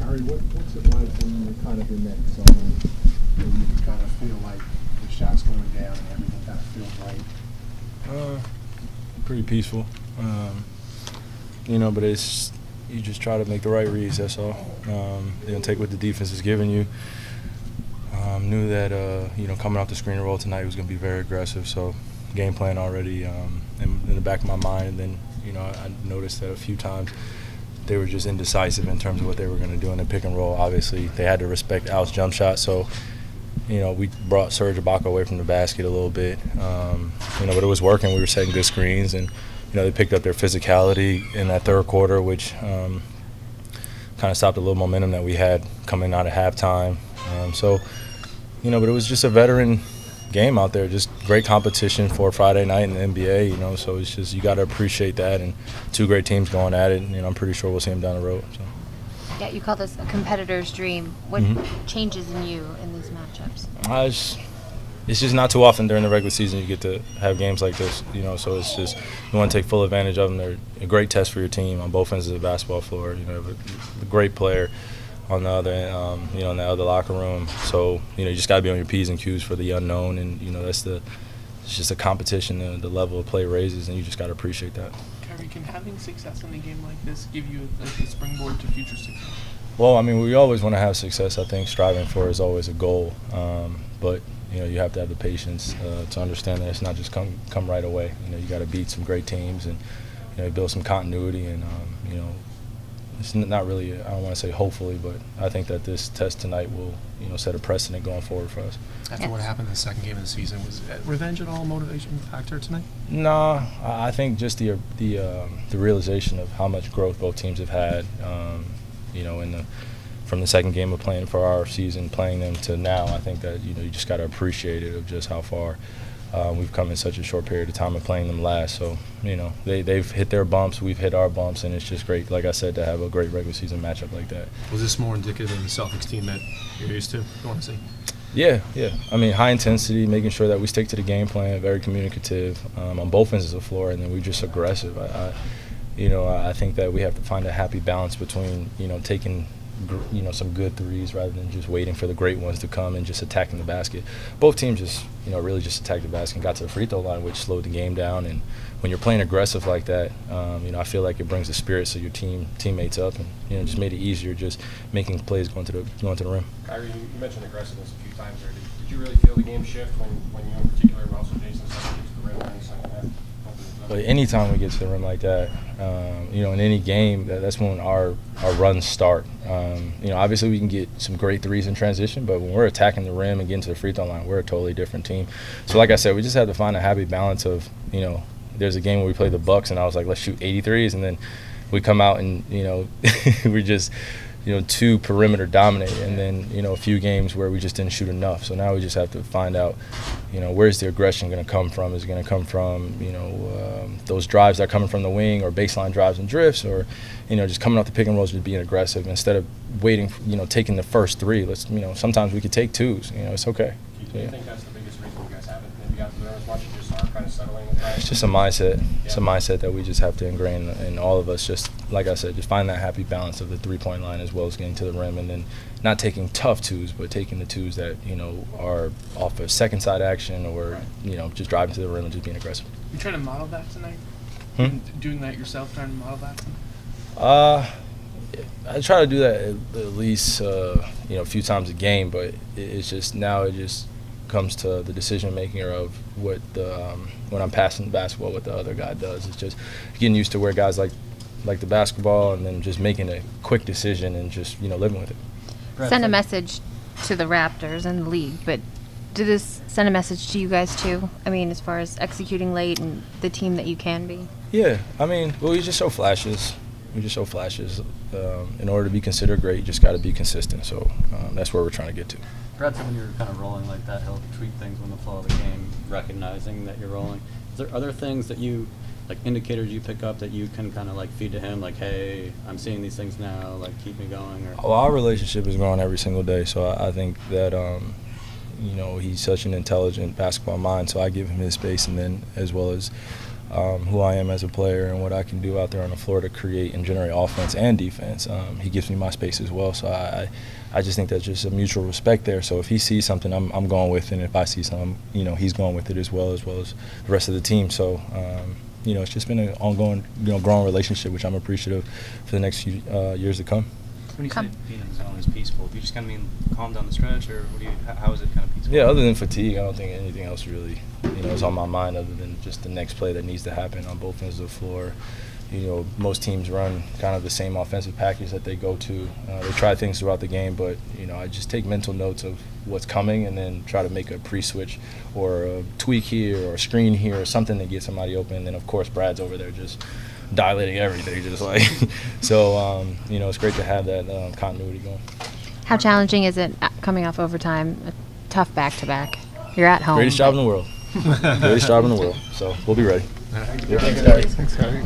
Kyrie, what's it like when you're kind of in that zone where you kind of feel like the shot's going down and everything kind of feels right? Pretty peaceful. But it's you just try to make the right reads. That's all. Take what the defense is giving you. Knew that coming off the screen and roll tonight was going to be very aggressive. So game plan already in the back of my mind. And then I noticed that a few times they were just indecisive in terms of what they were going to do in the pick and roll. Obviously, they had to respect Al's jump shot. So we brought Serge Ibaka away from the basket a little bit. But it was working. We were setting good screens, and they picked up their physicality in that third quarter, which kind of stopped a little momentum that we had coming out of halftime. But it was just a veteran game out there, just great competition for Friday night in the NBA, so it's just you got to appreciate that, and two great teams going at it, and I'm pretty sure we'll see them down the road. So. Yeah, you call this a competitor's dream. What changes in you in these matchups? It's just not too often during the regular season you get to have games like this, so it's just you want to take full advantage of them. They're a great test for your team on both ends of the basketball floor. You have a great player on the other, in the other locker room. So, you just got to be on your P's and Q's for the unknown, and it's just a competition. The level of play raises, and you just got to appreciate that. Kyrie, can having success in a game like this give you a springboard to future success? Well, we always want to have success. I think striving for is always a goal, but you have to have the patience to understand that it's not just come right away. You got to beat some great teams and build some continuity, and it's not really, I don't want to say hopefully, but I think that this test tonight will, set a precedent going forward for us. After what happened in the second game of the season, was revenge at all a motivation factor tonight? No, I think just the realization of how much growth both teams have had, from the second game of playing for our season, playing them to now. I think that you just got to appreciate it of just how far we've come in such a short period of time of playing them last. So, they've hit their bumps, we've hit our bumps, and it's just great, like I said, to have a great regular season matchup like that. Was this more indicative of the Celtics team that you're used to? You want to see? Yeah. High intensity, making sure that we stick to the game plan, very communicative on both ends of the floor, and then we're just aggressive. I think that we have to find a happy balance between, taking some good threes rather than just waiting for the great ones to come and just attacking the basket. Both teams just, really just attacked the basket and got to the free throw line, which slowed the game down. And when you're playing aggressive like that, I feel like it brings the spirits of your teammates up, and just made it easier just making plays going to the rim. Kyrie, you mentioned aggressiveness a few times there. Did you really feel the game shift when you in particular, but also Jason, started to get to the rim in the second half? But anytime we get to the rim like that, in any game, that's when our runs start. Obviously we can get some great threes in transition, but when we're attacking the rim and getting to the free throw line, we're a totally different team. So like I said, we just have to find a happy balance of, there's a game where we play the Bucks and I was like, let's shoot 83s, and then we come out and, we're just – too perimeter dominate, and then a few games where we just didn't shoot enough. So now we just have to find out where's the aggression going to come from. Is it going to come from those drives that are coming from the wing, or baseline drives and drifts, or just coming off the pick and rolls, just being aggressive instead of waiting, taking the first three. Let's sometimes we could take twos. It's okay. Do you think that's the biggest reason you guys haven't maybe got to there as much? You just are kind of settling with that? It's just a mindset. It's a mindset that we just have to ingrain in all of us. Just like I said, just find that happy balance of the three-point line as well as getting to the rim, and then not taking tough twos, but taking the twos that are off of second side action, or just driving to the rim and just being aggressive. You trying to model that tonight? Doing that yourself, trying to model that tonight? I try to do that at least a few times a game, but it's just now it just comes to the decision making of what when I'm passing the basketball, what the other guy does. It's just getting used to where guys like the basketball, and then just making a quick decision and just living with it. Send a message to the Raptors and the league, but did this send a message to you guys too? As far as executing late and the team that you can be. Yeah, we just show flashes. In order to be considered great, you just got to be consistent. So that's where we're trying to get to. Brad said when you're kind of rolling like that, he'll tweak things when the flow of the game, recognizing that you're rolling. Is there other things that you, like indicators you pick up that you can kind of like feed to him, like, hey, I'm seeing these things now, like keep me going? Or well, our relationship is growing every single day, so I think that he's such an intelligent basketball mind, so I give him his space, and then as well as who I am as a player and what I can do out there on the floor to create and generate offense and defense. He gives me my space as well. So I just think that's just a mutual respect there. So if he sees something, I'm going with it. And if I see something, you know, he's going with it as well as the rest of the team. So, you know, it's just been an ongoing, you know, growing relationship, which I'm appreciative for the next few years to come. When you say being in the zone is peaceful, do you just kind of mean calm down the stretch, or how is it kind of peaceful? Yeah, other than fatigue, I don't think anything else really, you know, is on my mind other than just the next play that needs to happen on both ends of the floor. You know, most teams run kind of the same offensive package that they go to. They try things throughout the game, but, you know, I just take mental notes of what's coming and then try to make a pre-switch or a tweak here or a screen here or something to get somebody open. And then, of course, Brad's over there just dilating everything, just like so. You know, it's great to have that continuity going. How challenging is it coming off overtime? A tough back-to-back. You're at home. Greatest job in the world. Greatest job in the world. So we'll be ready. Thanks, Kyrie.